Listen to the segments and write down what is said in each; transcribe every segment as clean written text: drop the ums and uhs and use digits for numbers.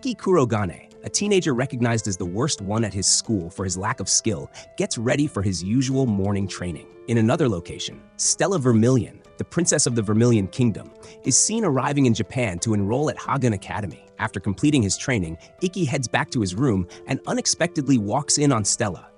Iki Kurogane, a teenager recognized as the worst one at his school for his lack of skill, gets ready for his usual morning training. In another location, Stella Vermilion, the princess of the Vermilion Kingdom, is seen arriving in Japan to enroll at Hagen Academy. After completing his training, Iki heads back to his room and unexpectedly walks in on Stella,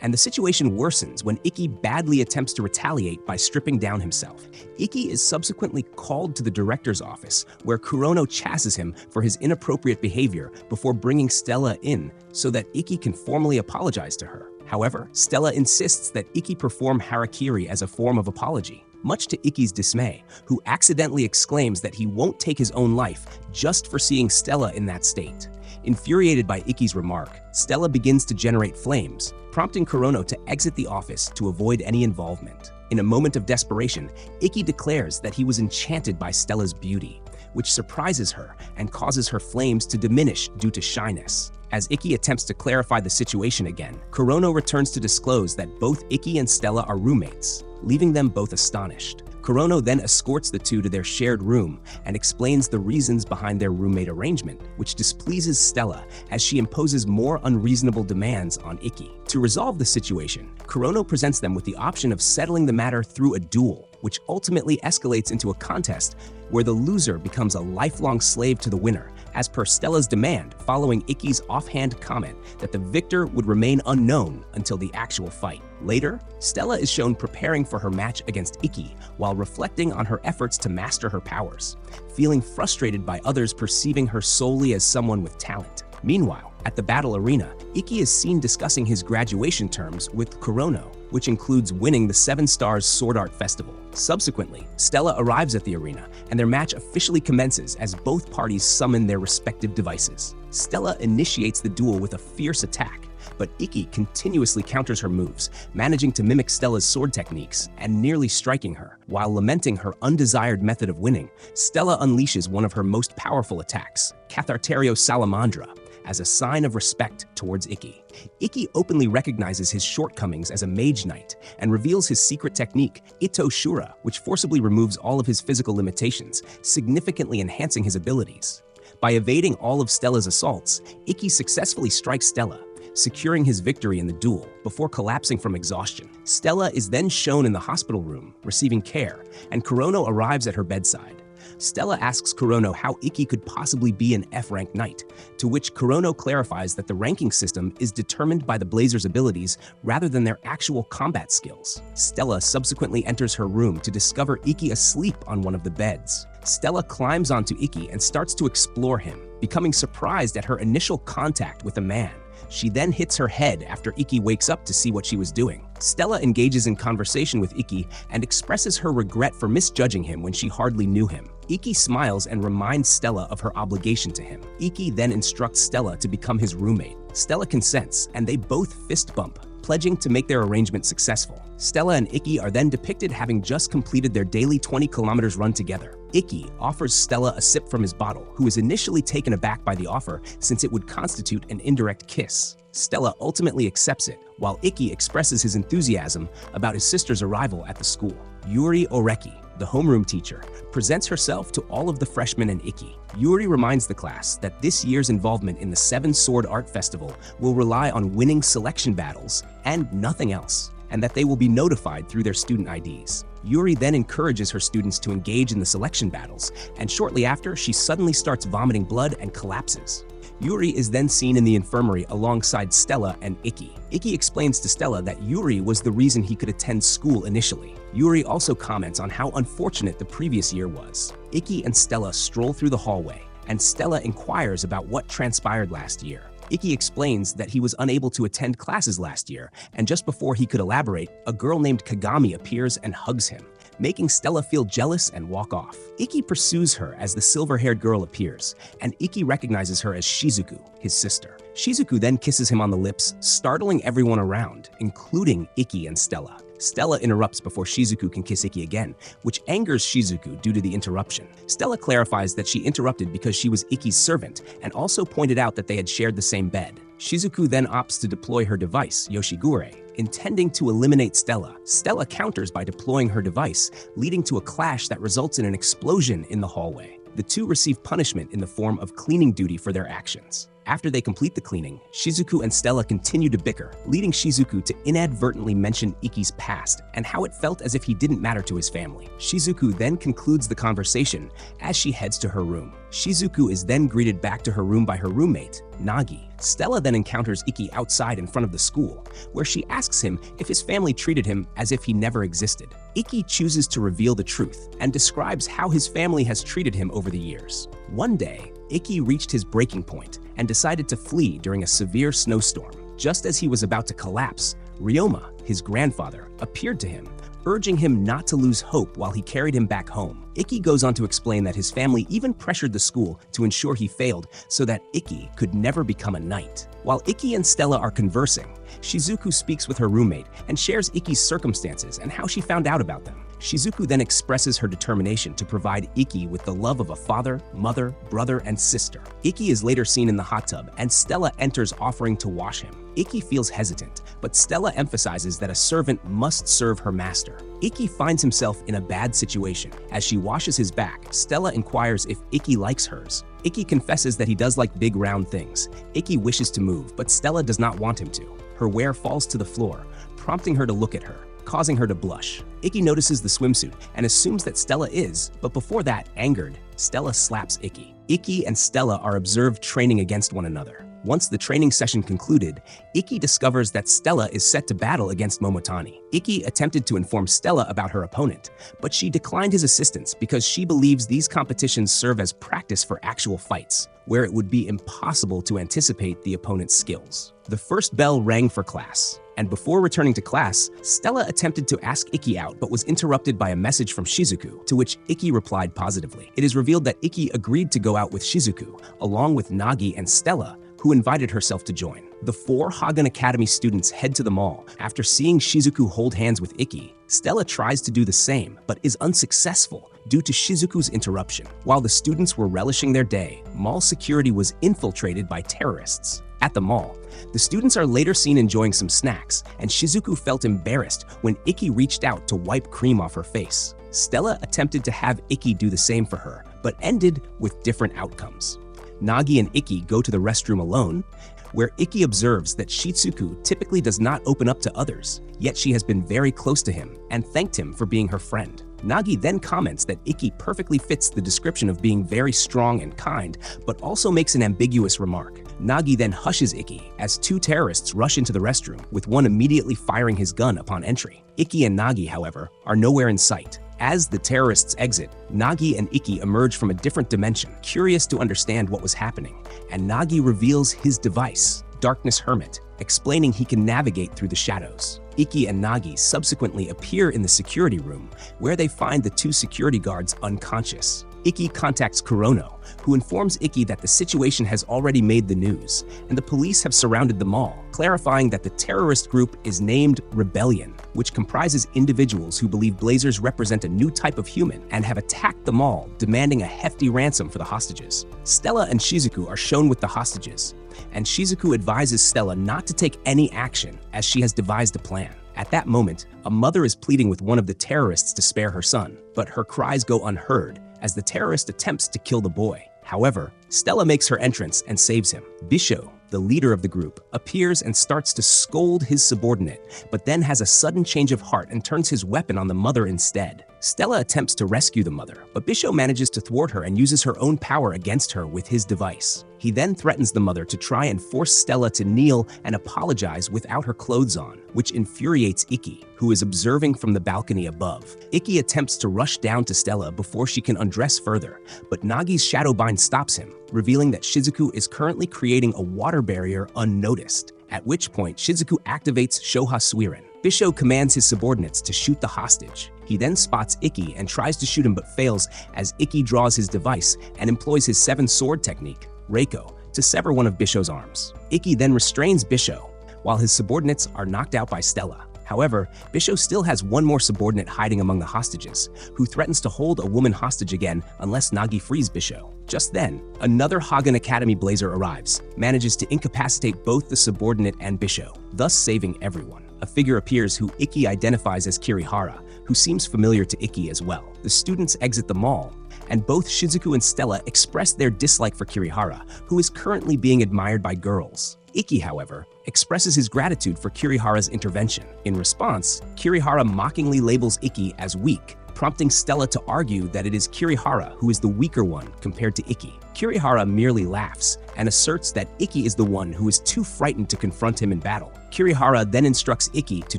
and the situation worsens when Iki badly attempts to retaliate by stripping down himself. Iki is subsequently called to the director's office, where Kurono chases him for his inappropriate behavior before bringing Stella in so that Iki can formally apologize to her. However, Stella insists that Iki perform harakiri as a form of apology, much to Iki's dismay, who accidentally exclaims that he won't take his own life just for seeing Stella in that state. Infuriated by Iki's remark, Stella begins to generate flames, prompting Kurono to exit the office to avoid any involvement. In a moment of desperation, Iki declares that he was enchanted by Stella's beauty, which surprises her and causes her flames to diminish due to shyness. As Iki attempts to clarify the situation again, Kurono returns to disclose that both Iki and Stella are roommates, leaving them both astonished. Kurono then escorts the two to their shared room and explains the reasons behind their roommate arrangement, which displeases Stella as she imposes more unreasonable demands on Iki. To resolve the situation, Kurono presents them with the option of settling the matter through a duel, which ultimately escalates into a contest where the loser becomes a lifelong slave to the winner, as per Stella's demand following Iki's offhand comment that the victor would remain unknown until the actual fight. Later, Stella is shown preparing for her match against Iki while reflecting on her efforts to master her powers, feeling frustrated by others perceiving her solely as someone with talent. Meanwhile, at the battle arena, Iki is seen discussing his graduation terms with Kurono, which includes winning the 7 Stars Sword Art Festival. Subsequently, Stella arrives at the arena, and their match officially commences as both parties summon their respective devices. Stella initiates the duel with a fierce attack, but Iki continuously counters her moves, managing to mimic Stella's sword techniques and nearly striking her. While lamenting her undesired method of winning, Stella unleashes one of her most powerful attacks, Catharterio Salamandra, as a sign of respect towards Iki. Iki openly recognizes his shortcomings as a mage knight and reveals his secret technique, Ito Shura, which forcibly removes all of his physical limitations, significantly enhancing his abilities. By evading all of Stella's assaults, Iki successfully strikes Stella, securing his victory in the duel before collapsing from exhaustion. Stella is then shown in the hospital room, receiving care, and Kurono arrives at her bedside. Stella asks Kurono how Iki could possibly be an F-rank knight, to which Kurono clarifies that the ranking system is determined by the Blazers' abilities rather than their actual combat skills. Stella subsequently enters her room to discover Iki asleep on one of the beds. Stella climbs onto Iki and starts to explore him, becoming surprised at her initial contact with a man. She then hits her head after Iki wakes up to see what she was doing. Stella engages in conversation with Iki and expresses her regret for misjudging him when she hardly knew him. Iki smiles and reminds Stella of her obligation to him. Iki then instructs Stella to become his roommate. Stella consents, and they both fist bump, pledging to make their arrangement successful. Stella and Iki are then depicted having just completed their daily 20 kilometers run together. Iki offers Stella a sip from his bottle, who is initially taken aback by the offer since it would constitute an indirect kiss. Stella ultimately accepts it, while Iki expresses his enthusiasm about his sister's arrival at the school. Yuri Oreki, the homeroom teacher, presents herself to all of the freshmen and Iki. Yuri reminds the class that this year's involvement in the 7 Sword Art Festival will rely on winning selection battles and nothing else, and that they will be notified through their student IDs. Yuri then encourages her students to engage in the selection battles, and shortly after, she suddenly starts vomiting blood and collapses. Yuri is then seen in the infirmary alongside Stella and Iki. Iki explains to Stella that Yuri was the reason he could attend school initially. Yuri also comments on how unfortunate the previous year was. Iki and Stella stroll through the hallway, and Stella inquires about what transpired last year. Iki explains that he was unable to attend classes last year, and just before he could elaborate, a girl named Kagami appears and hugs him, making Stella feel jealous and walk off. Iki pursues her as the silver-haired girl appears, and Iki recognizes her as Shizuku, his sister. Shizuku then kisses him on the lips, startling everyone around, including Iki and Stella. Stella interrupts before Shizuku can kiss Iki again, which angers Shizuku due to the interruption. Stella clarifies that she interrupted because she was Iki's servant, and also pointed out that they had shared the same bed. Shizuku then opts to deploy her device, Yoshigure, intending to eliminate Stella. Stella counters by deploying her device, leading to a clash that results in an explosion in the hallway. The two receive punishment in the form of cleaning duty for their actions. After they complete the cleaning, Shizuku and Stella continue to bicker, leading Shizuku to inadvertently mention Ikki's past and how it felt as if he didn't matter to his family. Shizuku then concludes the conversation as she heads to her room. Shizuku is then greeted back to her room by her roommate, Nagi. Stella then encounters Ikki outside in front of the school, where she asks him if his family treated him as if he never existed. Ikki chooses to reveal the truth and describes how his family has treated him over the years. One day, Ikki reached his breaking point and decided to flee during a severe snowstorm. Just as he was about to collapse, Ryoma, his grandfather, appeared to him, urging him not to lose hope while he carried him back home. Ikki goes on to explain that his family even pressured the school to ensure he failed so that Ikki could never become a knight. While Ikki and Stella are conversing, Shizuku speaks with her roommate and shares Ikki's circumstances and how she found out about them. Shizuku then expresses her determination to provide Ikki with the love of a father, mother, brother, and sister. Ikki is later seen in the hot tub, and Stella enters offering to wash him. Ikki feels hesitant, but Stella emphasizes that a servant must serve her master. Ikki finds himself in a bad situation. As she washes his back, Stella inquires if Ikki likes hers. Ikki confesses that he does like big round things. Ikki wishes to move, but Stella does not want him to. Her wear falls to the floor, prompting her to look at her, causing her to blush. Ikki notices the swimsuit and assumes that Stella is, but before that, angered, Stella slaps Ikki. Ikki and Stella are observed training against one another. Once the training session concluded, Ikki discovers that Stella is set to battle against Momotani. Ikki attempted to inform Stella about her opponent, but she declined his assistance because she believes these competitions serve as practice for actual fights, where it would be impossible to anticipate the opponent's skills. The first bell rang for class, and before returning to class, Stella attempted to ask Ikki out but was interrupted by a message from Shizuku, to which Ikki replied positively. It is revealed that Ikki agreed to go out with Shizuku, along with Nagi and Stella, who invited herself to join. The 4 Hagen Academy students head to the mall. After seeing Shizuku hold hands with Ikki, Stella tries to do the same, but is unsuccessful due to Shizuku's interruption. While the students were relishing their day, mall security was infiltrated by terrorists. At the mall, the students are later seen enjoying some snacks, and Shizuku felt embarrassed when Ikki reached out to wipe cream off her face. Stella attempted to have Ikki do the same for her, but ended with different outcomes. Nagi and Ikki go to the restroom alone, where Ikki observes that Shitsuku typically does not open up to others, yet she has been very close to him and thanked him for being her friend. Nagi then comments that Ikki perfectly fits the description of being very strong and kind, but also makes an ambiguous remark. Nagi then hushes Ikki as 2 terrorists rush into the restroom, with one immediately firing his gun upon entry. Ikki and Nagi, however, are nowhere in sight. As the terrorists exit, Nagi and Ikki emerge from a different dimension, curious to understand what was happening, and Nagi reveals his device, Darkness Hermit, explaining he can navigate through the shadows. Ikki and Nagi subsequently appear in the security room, where they find the 2 security guards unconscious. Ikki contacts Kurono, who informs Ikki that the situation has already made the news, and the police have surrounded the mall, clarifying that the terrorist group is named Rebellion, which comprises individuals who believe Blazers represent a new type of human and have attacked the mall, demanding a hefty ransom for the hostages. Stella and Shizuku are shown with the hostages, and Shizuku advises Stella not to take any action as she has devised a plan. At that moment, a mother is pleading with one of the terrorists to spare her son, but her cries go unheard as the terrorist attempts to kill the boy. However, Stella makes her entrance and saves him. Bisho, the leader of the group, appears and starts to scold his subordinate, but then has a sudden change of heart and turns his weapon on the mother instead. Stella attempts to rescue the mother, but Bisho manages to thwart her and uses her own power against her with his device. He then threatens the mother to try and force Stella to kneel and apologize without her clothes on, which infuriates Ikki, who is observing from the balcony above. Ikki attempts to rush down to Stella before she can undress further, but Nagi's Shadowbind stops him, revealing that Shizuku is currently creating a water barrier unnoticed, at which point Shizuku activates Shoha Suiren. Bisho commands his subordinates to shoot the hostage. He then spots Ikki and tries to shoot him but fails as Ikki draws his device and employs his 7-sword technique, Reiko, to sever one of Bisho's arms. Ikki then restrains Bisho, while his subordinates are knocked out by Stella. However, Bisho still has one more subordinate hiding among the hostages, who threatens to hold a woman hostage again unless Nagi frees Bisho. Just then, another Hagen Academy Blazer arrives, manages to incapacitate both the subordinate and Bisho, thus saving everyone. A figure appears who Ikki identifies as Kirihara, who seems familiar to Ikki as well. The students exit the mall, and both Shizuku and Stella express their dislike for Kirihara, who is currently being admired by girls. Ikki, however, expresses his gratitude for Kirihara's intervention. In response, Kirihara mockingly labels Ikki as weak, prompting Stella to argue that it is Kirihara who is the weaker one compared to Ikki. Kirihara merely laughs and asserts that Ikki is the one who is too frightened to confront him in battle. Kirihara then instructs Ikki to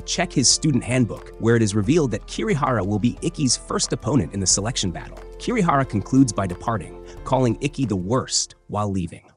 check his student handbook, where it is revealed that Kirihara will be Ikki's first opponent in the selection battle. Kirihara concludes by departing, calling Ikki the worst while leaving.